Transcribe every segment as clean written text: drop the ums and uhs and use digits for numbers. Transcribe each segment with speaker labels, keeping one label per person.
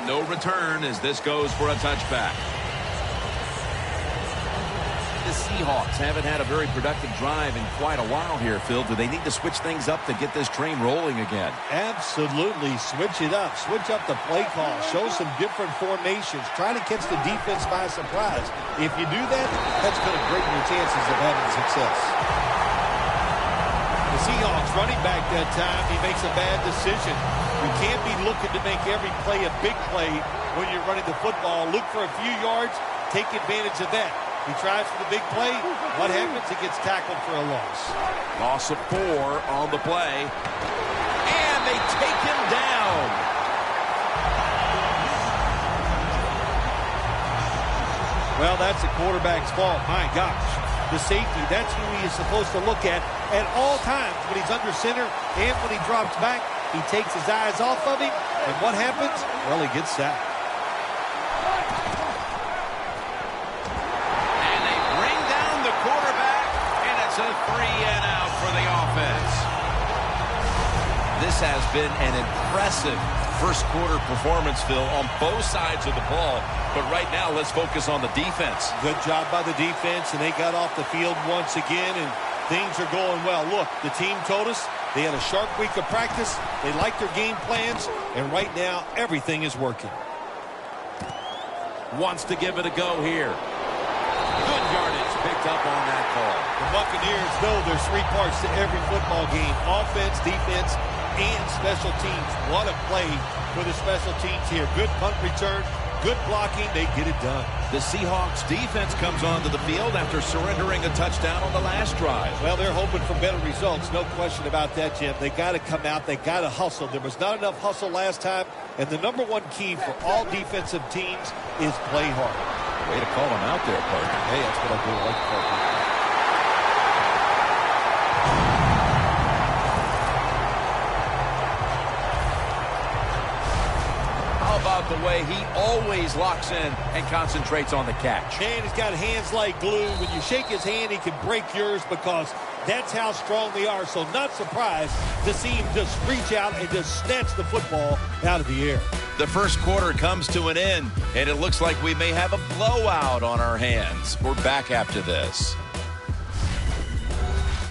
Speaker 1: no return as this goes for a touchback. The Seahawks haven't had a very productive drive in quite a while here, Phil. Do they need to switch things up to get this train rolling again?
Speaker 2: Absolutely. Switch it up. Switch up the play call. Show some different formations. Try to catch the defense by surprise. If you do that, that's going to greaten your chances of having success. The Seahawks running back that time, he makes a bad decision. You can't be looking to make every play a big play when you're running the football. Look for a few yards. Take advantage of that. He tries for the big play. What happens? He gets tackled for a loss.
Speaker 1: Loss of 4 on the play. And they take him down.
Speaker 2: Well, that's the quarterback's fault. My gosh. The safety, that's who he is supposed to look at all times when he's under center and when he drops back. He takes his eyes off of him. And what happens? Well, he gets sacked.
Speaker 1: A 3-and-out for the offense. This has been an impressive first quarter performance, Phil, on both sides of the ball. But right now, let's focus on the defense.
Speaker 2: Good job by the defense, and they got off the field once again, and things are going well. Look, the team told us they had a sharp week of practice. They like their game plans, and right now, everything is working.
Speaker 1: Wants to give it a go here. Good yardage picked up on that call.
Speaker 2: The Buccaneers know there's 3 parts to every football game: offense, defense, and special teams. What a play for the special teams here. Good punt return, good blocking. They get it done.
Speaker 1: The Seahawks defense comes onto the field after surrendering a touchdown on the last drive.
Speaker 2: Well, they're hoping for better results. No question about that, Jim. They got to come out. They got to hustle. There was not enough hustle last time. And the #1 key for all defensive teams is play hard.
Speaker 1: Way to call him out there, partner.
Speaker 2: Hey, that's what I do. I like to call people.
Speaker 1: How about the way he always locks in and concentrates on the catch?
Speaker 2: Man, he's got hands like glue. When you shake his hand, he can break yours because that's how strong they are. So not surprised to see him just reach out and just snatch the football out of the air.
Speaker 1: The first quarter comes to an end, and it looks like we may have a blowout on our hands. We're back after this.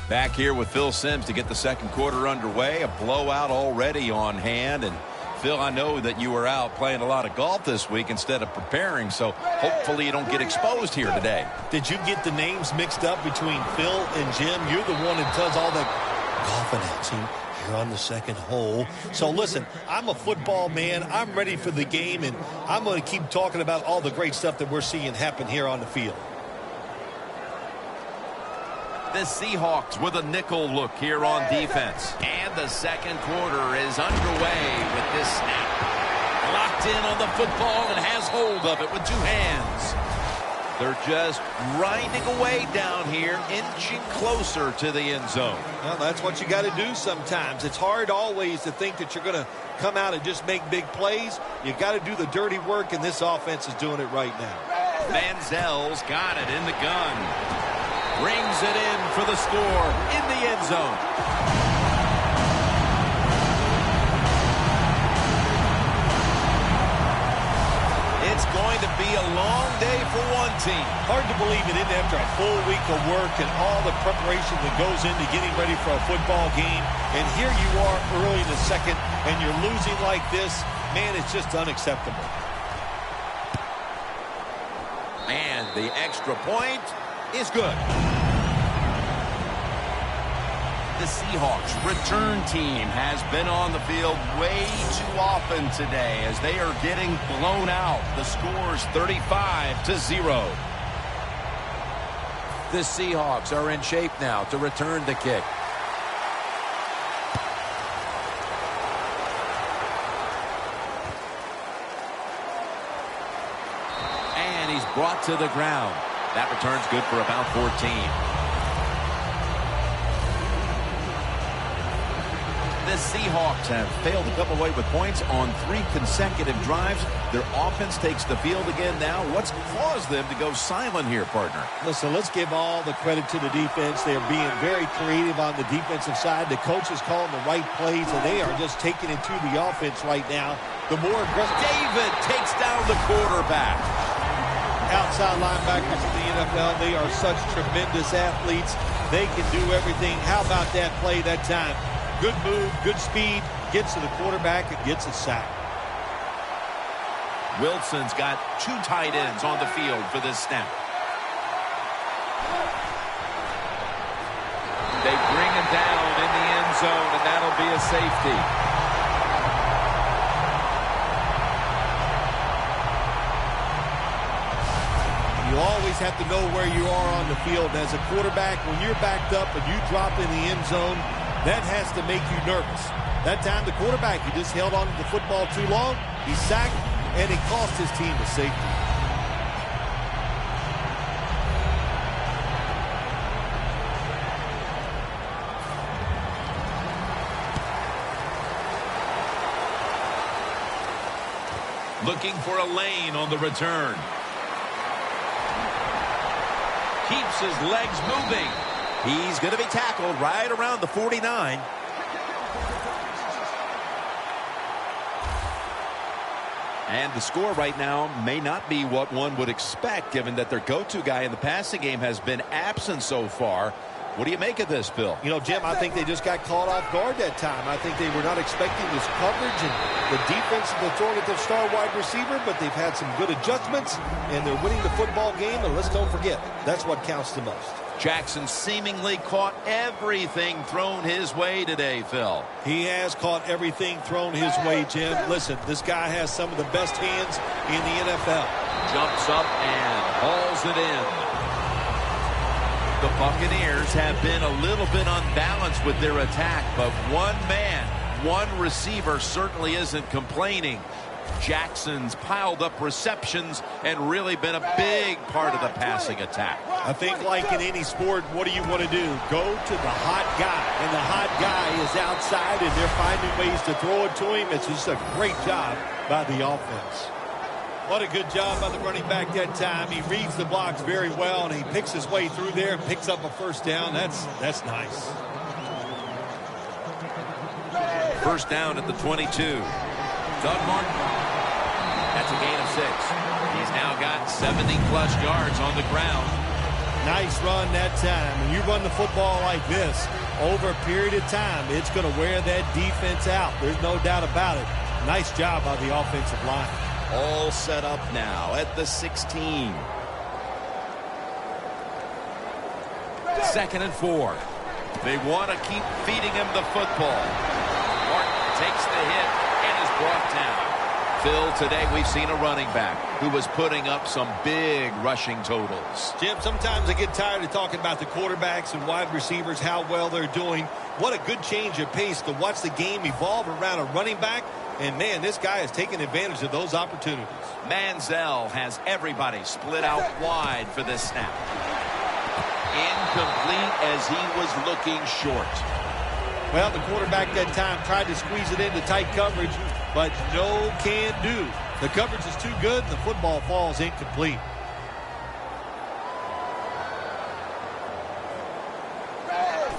Speaker 1: Back here with Phil Simms to get the second quarter underway. A blowout already on hand. And Phil, I know that you were out playing a lot of golf this week instead of preparing, so hopefully you don't get exposed here today.
Speaker 2: Did you get the names mixed up between Phil and Jim? You're the one that does all the golf announcing here on the second hole. So listen, I'm a football man. I'm ready for the game, and I'm going to keep talking about all the great stuff that we're seeing happen here on the field.
Speaker 1: The Seahawks with a nickel look here on defense. And the second quarter is underway with this snap. Locked in on the football and has hold of it with 2 hands. They're just grinding away down here, inching closer to the end zone.
Speaker 2: Well, that's what you got to do sometimes. It's hard always to think that you're going to come out and just make big plays. You got to do the dirty work, and this offense is doing it right now.
Speaker 1: Manziel's got it in the gun. Brings it in for the score in the end zone. It's going to be a long day for one team.
Speaker 2: Hard to believe it in after a full week of work and all the preparation that goes into getting ready for a football game. And here you are early in the second, and you're losing like this. Man, it's just unacceptable.
Speaker 1: And the extra point is good. The Seahawks return team has been on the field way too often today as they are getting blown out. The score's 35-0. The Seahawks are in shape now to return the kick. And he's brought to the ground. That return's good for about 14. The The Seahawks have failed to come away with points on 3 consecutive drives. Their offense takes the field again now. What's caused them to go silent here, partner?
Speaker 2: Listen, let's give all the credit to the defense. They are being very creative on the defensive side. The coach is calling the right plays, and they are just taking it to the offense right now. The more aggressive.
Speaker 1: David takes down the quarterback.
Speaker 2: Outside linebackers in the NFL, they are such tremendous athletes. They can do everything. How about that play that time? Good move, good speed, gets to the quarterback and gets a sack.
Speaker 1: Wilson's got 2 tight ends on the field for this snap.
Speaker 3: They bring him down in the end zone, and that'll be a safety.
Speaker 2: You always have to know where you are on the field. As a quarterback, when you're backed up and you drop in the end zone, that has to make you nervous. That time, the quarterback, he just held on to the football too long. He sacked, and it cost his team a safety.
Speaker 1: Looking for a lane on the return. Keeps his legs moving. He's going to be tackled right around the 49. And the score right now may not be what one would expect, given that their go-to guy in the passing game has been absent so far. What do you make of this, Bill?
Speaker 2: You know, Jim, I think they just got caught off guard that time. I think they were not expecting this coverage, and the defense is throwing at their star wide receiver, but they've had some good adjustments, and they're winning the football game, and let's don't forget, that's what counts the most.
Speaker 1: Jackson seemingly caught everything thrown his way today, Phil.
Speaker 2: He has caught everything thrown his way, Jim. Listen, this guy has some of the best hands in the NFL.
Speaker 1: Jumps up and hauls it in. The Buccaneers have been a little bit unbalanced with their attack, but one man, one receiver certainly isn't complaining. Jackson's piled up receptions and really been a big part of the passing attack.
Speaker 2: I think like in any sport, what do you want to do? Go to the hot guy, and the hot guy is outside, and they're finding ways to throw it to him. It's just a great job by the offense. What a good job by the running back that time. He reads the blocks very well, and he picks his way through there and picks up a first down. That's nice.
Speaker 1: First down at the 22. Doug Martin. That's a gain of 6. He's now got 70-plus yards on the ground.
Speaker 2: Nice run that time. When you run the football like this, over a period of time, it's going to wear that defense out. There's no doubt about it. Nice job by the offensive line.
Speaker 1: All set up now at the 16. 2nd and 4. They want to keep feeding him the football. Martin takes the hit and is brought down. Phil, today we've seen a running back who was putting up some big rushing totals.
Speaker 2: Jim, sometimes I get tired of talking about the quarterbacks and wide receivers, how well they're doing. What a good change of pace to watch the game evolve around a running back. And, man, this guy is taking advantage of those opportunities.
Speaker 1: Manziel has everybody split out wide for this snap. Incomplete as he was looking short.
Speaker 2: Well, the quarterback that time tried to squeeze it into tight coverage, but no can do. The coverage is too good, and the football falls incomplete.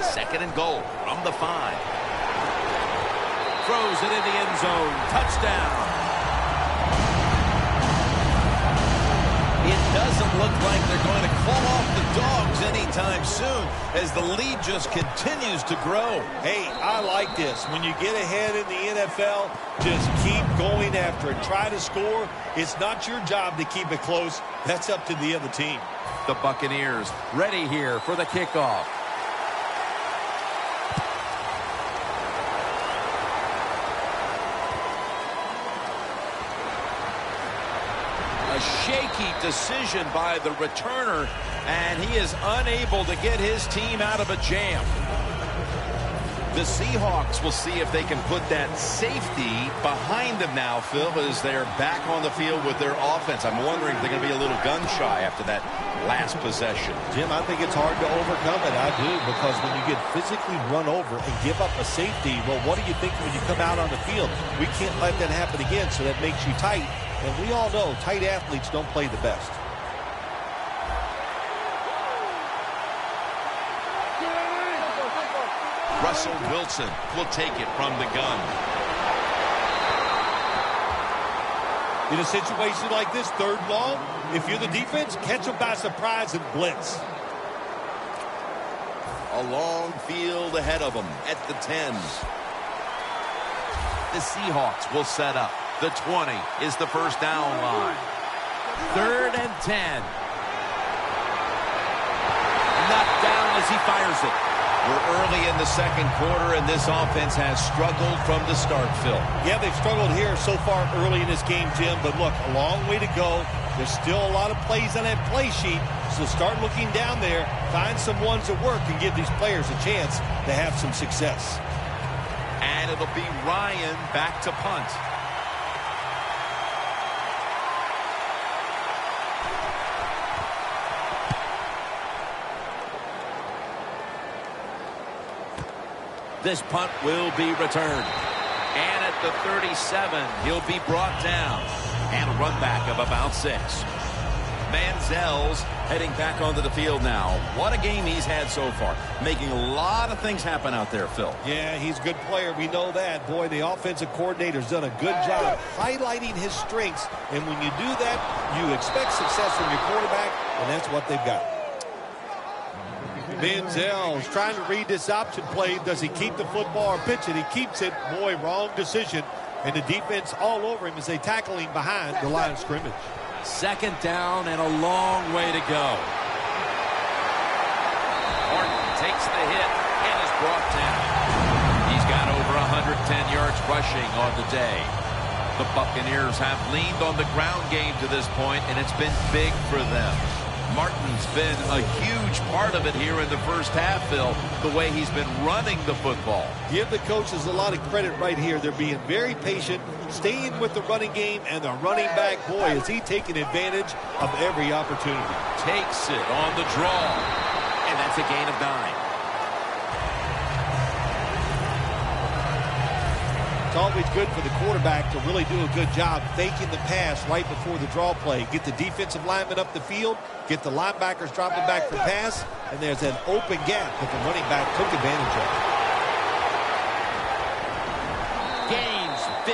Speaker 1: Second and goal from the 5. Throws it in the end zone. Touchdown. It doesn't look like they're going to call off the Dogs anytime soon as the lead just continues to grow.
Speaker 2: Hey, I like this. When you get ahead in the NFL, just keep going after it. Try to score. It's not your job to keep it close. That's up to the other team.
Speaker 1: The Buccaneers ready here for the kickoff. A shaky decision by the returner, and he is unable to get his team out of a jam. The Seahawks will see if they can put that safety behind them now, Phil, as they're back on the field with their offense. I'm wondering if they're going to be a little gun-shy after that last possession.
Speaker 2: Jim, I think it's hard to overcome it. I do, because when you get physically run over and give up a safety, well, what do you think when you come out on the field? We can't let that happen again, so that makes you tight. And we all know tight athletes don't play the best.
Speaker 1: Russell Wilson will take it from the gun.
Speaker 2: In a situation like this, 3rd long, if you're the defense, catch them by surprise and blitz.
Speaker 1: A long field ahead of them at the 10. The Seahawks will set up. The 20 is the first down line. 3rd and 10. Knocked down as he fires it. We're early in the 2nd quarter, and this offense has struggled from the start, Phil.
Speaker 2: Yeah, they've struggled here so far early in this game, Jim. But look, a long way to go. There's still a lot of plays on that play sheet. So start looking down there, find some ones that work, and give these players a chance to have some success.
Speaker 1: And it'll be Ryan back to punt. This punt will be returned. And at the 37, he'll be brought down. And a run back of about 6. Manziel's heading back onto the field now. What a game he's had so far. Making a lot of things happen out there, Phil.
Speaker 2: Yeah, he's a good player. We know that. Boy, the offensive coordinator's done a good job highlighting his strengths. And when you do that, you expect success from your quarterback, and that's what they've got. Manziel's trying to read this option play. Does he keep the football or pitch it? He keeps it. Boy, wrong decision. And the defense all over him as they tackle him behind the line of scrimmage.
Speaker 1: 2nd down and a long way to go. Martin takes the hit and is brought down. He's got over 110 yards rushing on the day. The Buccaneers have leaned on the ground game to this point, and it's been big for them. Martin's been a huge part of it here in the first half, Phil, the way he's been running the football.
Speaker 2: Give the coaches a lot of credit right here. They're being very patient, staying with the running game, and the running back, boy, is he taking advantage of every opportunity.
Speaker 1: Takes it on the draw, and that's a gain of 9.
Speaker 2: It's always good for the quarterback to really do a good job faking the pass right before the draw play. Get the defensive lineman up the field, get the linebackers dropping back for pass, and there's an open gap that the running back took advantage of.
Speaker 1: Gains 15.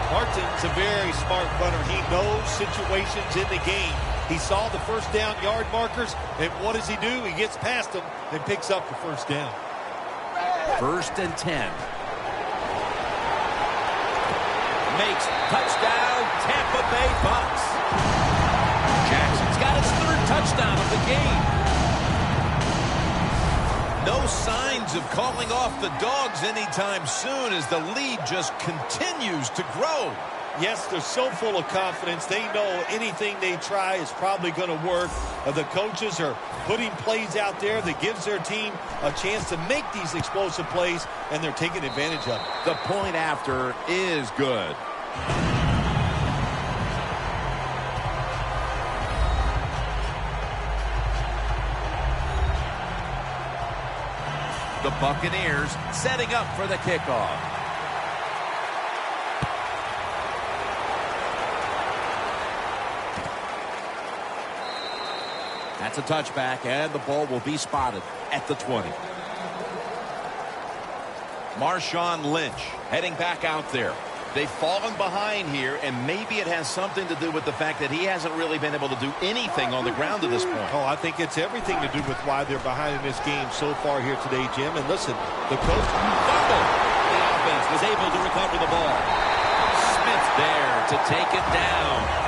Speaker 2: Martin's a very smart runner. He knows situations in the game. He saw the first down yard markers, and what does he do? He gets past them and picks up the first down.
Speaker 1: 1st and 10. Makes touchdown, Tampa Bay Bucks. Jackson's got his 3rd touchdown of the game. No signs of calling off the dogs anytime soon as the lead just continues to grow.
Speaker 2: Yes, they're so full of confidence. They know anything they try is probably going to work. The coaches are putting plays out there that gives their team a chance to make these explosive plays, and they're taking advantage of it.
Speaker 1: The point after is good. The Buccaneers setting up for the kickoff. That's a touchback, and the ball will be spotted at the 20. Marshawn Lynch heading back out there. They've fallen behind here, and maybe it has something to do with the fact that he hasn't really been able to do anything on the ground to this point.
Speaker 2: Oh, I think it's everything to do with why they're behind in this game so far here today, Jim. And listen, the coach
Speaker 1: fumbled. The offense was able to recover the ball. Smith there to take it down.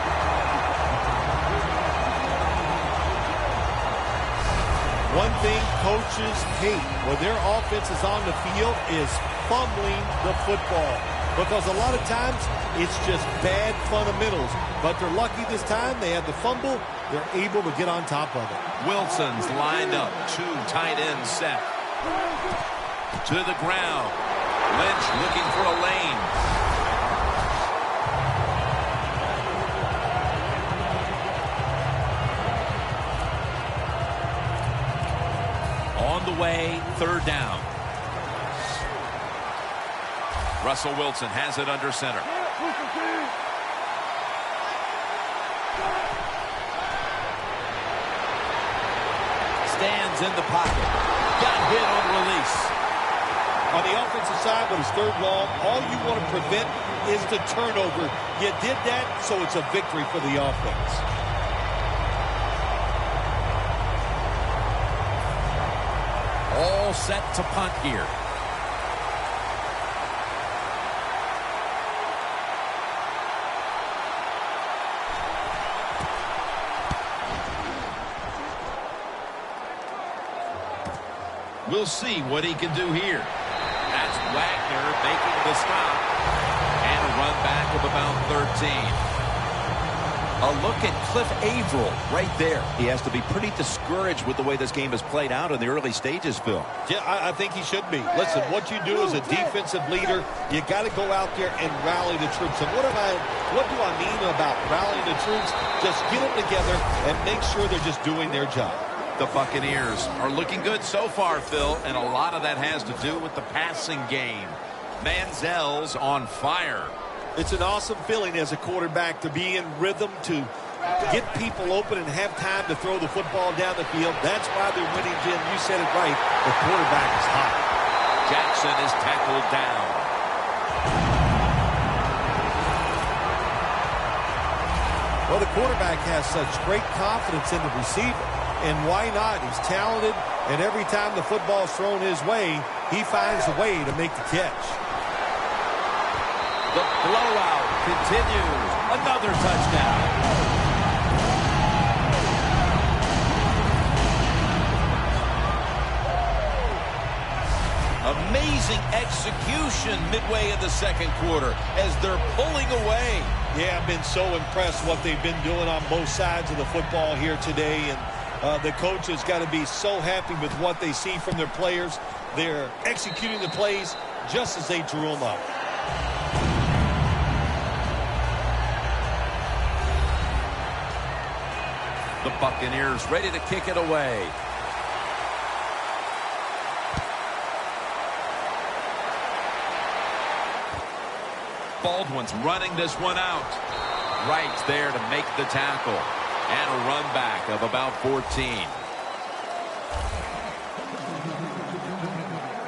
Speaker 2: One thing coaches hate when their offense is on the field is fumbling the football. because a lot of times it's just bad fundamentals. But they're lucky this time. They had the fumble. They're able to get on top of it.
Speaker 1: Wilson's lined up. Two tight ends set. To the ground. Lynch looking for a lane. On the way, third down. Russell Wilson has it under center. Stands in the pocket. Got hit on release.
Speaker 2: On the offensive side, when it's third long, all you want to prevent is the turnover. You did that, so it's a victory for the offense.
Speaker 1: All set to punt here. We'll see what he can do here. That's Wagner making the stop. And a run back of about 13. A look at Cliff Averill right there. He has to be pretty discouraged with the way this game has played out in the early stages, Phil.
Speaker 2: Yeah, I think he should be. Listen, what you do as a defensive leader, you got to go out there and rally the troops. And what do I mean about rallying the troops? Just get them together and make sure they're just doing their job.
Speaker 1: The Buccaneers are looking good so far, Phil, and a lot of that has to do with the passing game. Manziel's on fire.
Speaker 2: It's an awesome feeling as a quarterback to be in rhythm, to get people open and have time to throw the football down the field. That's why they're winning, Jim. You said it right. The quarterback is hot.
Speaker 1: Jackson is tackled down.
Speaker 2: Well, the quarterback has such great confidence in the receiver. And why not? He's talented, and every time the football's thrown his way, he finds a way to make the catch.
Speaker 1: The blowout continues. Another touchdown. Amazing execution midway in the second quarter as they're pulling away.
Speaker 2: Yeah, I've been so impressed what they've been doing on both sides of the football here today. And the coach has got to be so happy with what they see from their players. They're executing the plays just as they drew them up.
Speaker 1: The Buccaneers ready to kick it away. Baldwin's running this one out. Right there to make the tackle. And a run back of about 14.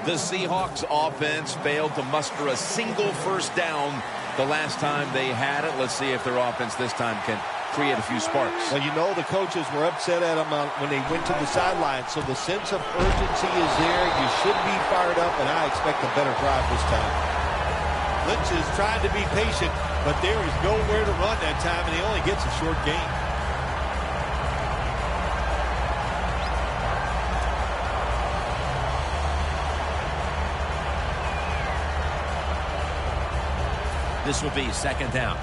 Speaker 1: The Seahawks offense failed to muster a single first down the last time they had it. Let's see if their offense this time can create a few sparks.
Speaker 2: Well, you know the coaches were upset at them when they went to the sideline, so the sense of urgency is there. You should be fired up, and I expect a better drive this time. Lynch is trying to be patient, but there is nowhere to run that time, and he only gets a short gain.
Speaker 1: This will be second down.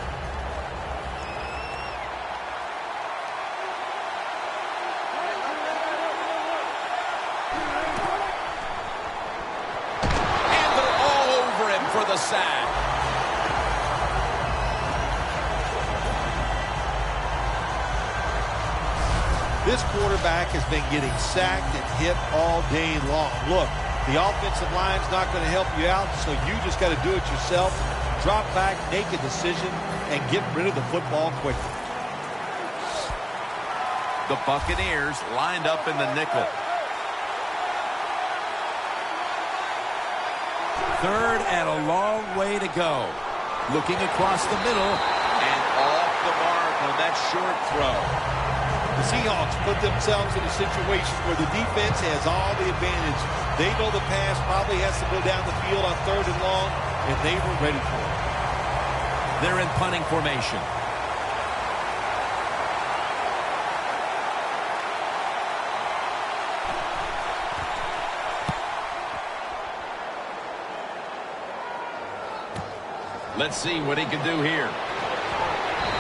Speaker 1: And they're all over him for the sack.
Speaker 2: This quarterback has been getting sacked and hit all day long. Look, the offensive line's not going to help you out, so you just got to do it yourself. Drop back, make a decision, and get rid of the football quickly.
Speaker 1: The Buccaneers lined up in the nickel. Third and a long way to go. Looking across the middle and off the mark on that short throw.
Speaker 2: The Seahawks put themselves in a situation where the defense has all the advantage. They know the pass probably has to go down the field on third and long, and they were ready for it.
Speaker 1: They're in punting formation. Let's see what he can do here.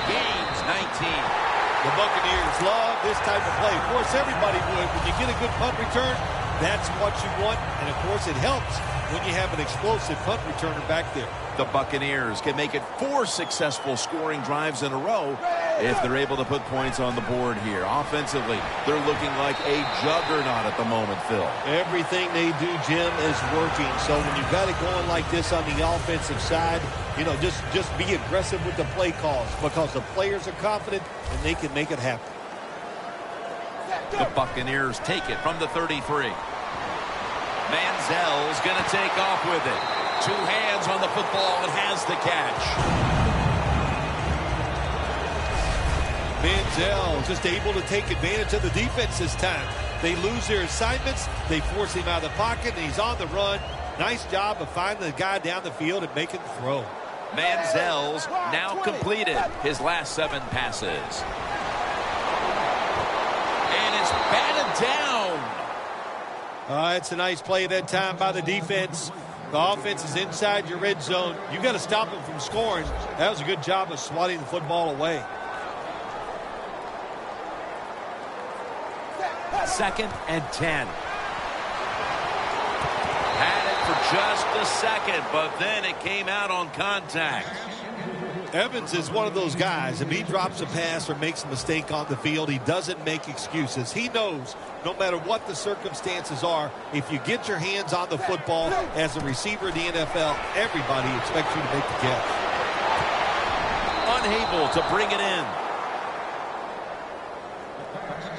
Speaker 1: Gains 19.
Speaker 2: The Buccaneers love this type of play. Of course, everybody would. When you get a good punt return, that's what you want. And, of course, it helps when you have an explosive punt returner back there.
Speaker 1: The Buccaneers can make it 4 successful scoring drives in a row if they're able to put points on the board here. Offensively, they're looking like a juggernaut at the moment, Phil.
Speaker 2: Everything they do, Jim, is working. So when you've got it going like this on the offensive side, you know, just be aggressive with the play calls because the players are confident and they can make it happen.
Speaker 1: The Buccaneers take it from the 33. Manziel's going to take off with it. 2 hands on the football and has the catch.
Speaker 2: Manziel just able to take advantage of the defense this time. They lose their assignments. They force him out of the pocket, and he's on the run. Nice job of finding the guy down the field and making the throw.
Speaker 1: Manziel's now completed his last 7 passes. And it's batted down.
Speaker 2: It's a nice play that time by the defense. The offense is inside your red zone. You got to stop them from scoring. That was a good job of swatting the football away.
Speaker 1: 2nd and 10. Had it for just a second, but then it came out on contact.
Speaker 2: Evans is one of those guys. If he drops a pass or makes a mistake on the field, he doesn't make excuses. He knows no matter what the circumstances are, if you get your hands on the football as a receiver in the NFL, everybody expects you to make the catch.
Speaker 1: Unable to bring it in.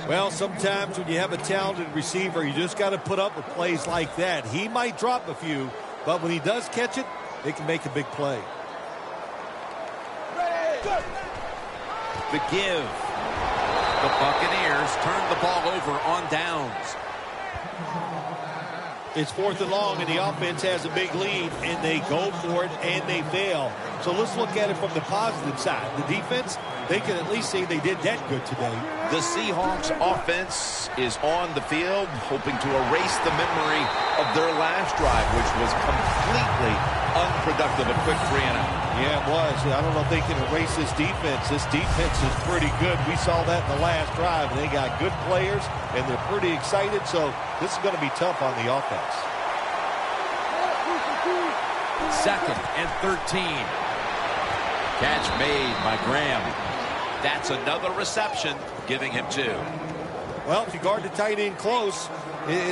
Speaker 2: Well, sometimes when you have a talented receiver, you just got to put up with plays like that. He might drop a few, but when he does catch it, they can make a big play.
Speaker 1: The give. The Buccaneers turn the ball over on downs.
Speaker 2: It's 4th and long, and the offense has a big lead, and they go for it, and they fail. So let's look at it from the positive side. The defense, they can at least say they did that good today.
Speaker 1: The Seahawks offense is on the field, hoping to erase the memory of their last drive, which was completely unproductive, a quick 3 and out.
Speaker 2: Yeah, it was. I don't know if they can erase this defense. This defense is pretty good. We saw that in the last drive. They got good players, and they're pretty excited, so this is going to be tough on the offense.
Speaker 1: 2nd and 13. Catch made by Graham. That's another reception, giving him 2.
Speaker 2: Well, if you guard the tight end close,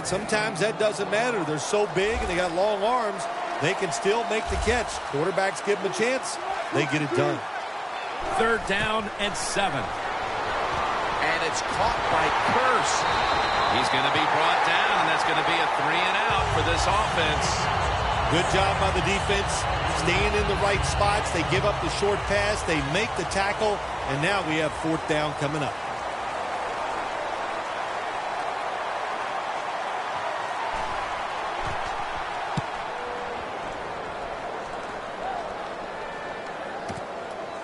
Speaker 2: sometimes that doesn't matter. They're so big, and they got long arms. They can still make the catch. Quarterbacks give them a chance. They get it done.
Speaker 1: 3rd down and 7. And it's caught by Curse. He's going to be brought down. That's going to be a 3 and out for this offense.
Speaker 2: Good job by the defense. Staying in the right spots. They give up the short pass. They make the tackle. And now we have 4th down coming up.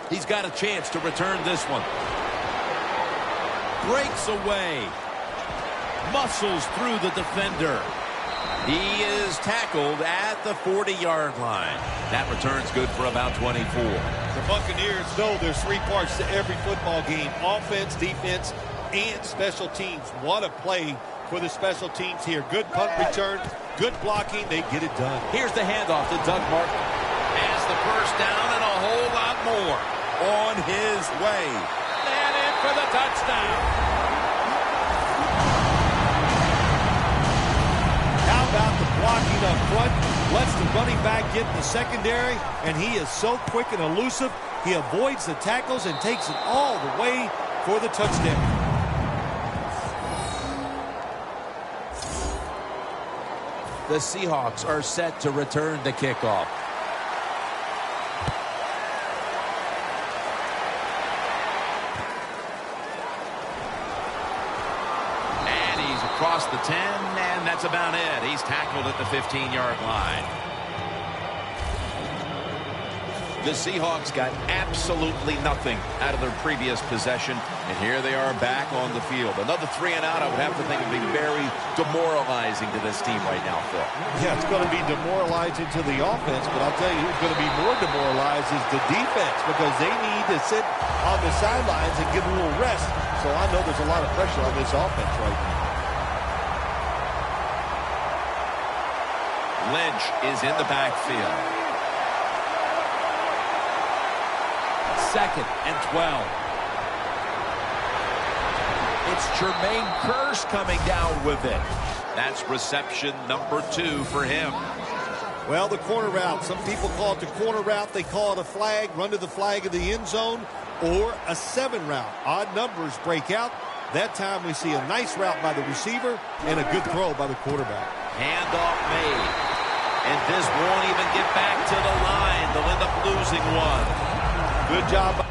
Speaker 1: He's got a chance to return this one. Breaks away. Muscles through the defender. He is tackled at the 40-yard line. That return's good for about 24.
Speaker 2: The Buccaneers know there's 3 parts to every football game. Offense, defense, and special teams. What a play for the special teams here. Good punt return, good blocking. They get it done.
Speaker 1: Here's the handoff to Doug Martin. Has the first down and a whole lot more on his way. And in for the touchdown.
Speaker 2: How about the blocking up front? Lets the running back get in the secondary, and he is so quick and elusive. He avoids the tackles and takes it all the way for the touchdown.
Speaker 1: The Seahawks are set to return the kickoff. And he's across the 10, and that's about it. He's tackled at the 15-yard line. The Seahawks got absolutely nothing out of their previous possession, and here they are back on the field. Another 3 and out, I would have to think, would be very demoralizing to this team right now, Phil.
Speaker 2: Yeah, it's going to be demoralizing to the offense, but I'll tell you who's going to be more demoralized is the defense, because they need to sit on the sidelines and get a little rest. So I know there's a lot of pressure on this offense right now.
Speaker 1: Lynch is in the backfield.
Speaker 3: 2nd and 12. It's Jermaine Kearse coming down with it.
Speaker 1: That's reception number 2 for him.
Speaker 2: Well, the corner route. Some people call it the corner route. They call it a flag, run to the flag of the end zone, or a 7 route. Odd numbers break out. That time we see a nice route by the receiver and a good throw by the quarterback.
Speaker 1: Handoff made. And this won't even get back to the line. They'll end up losing one.
Speaker 2: Good job.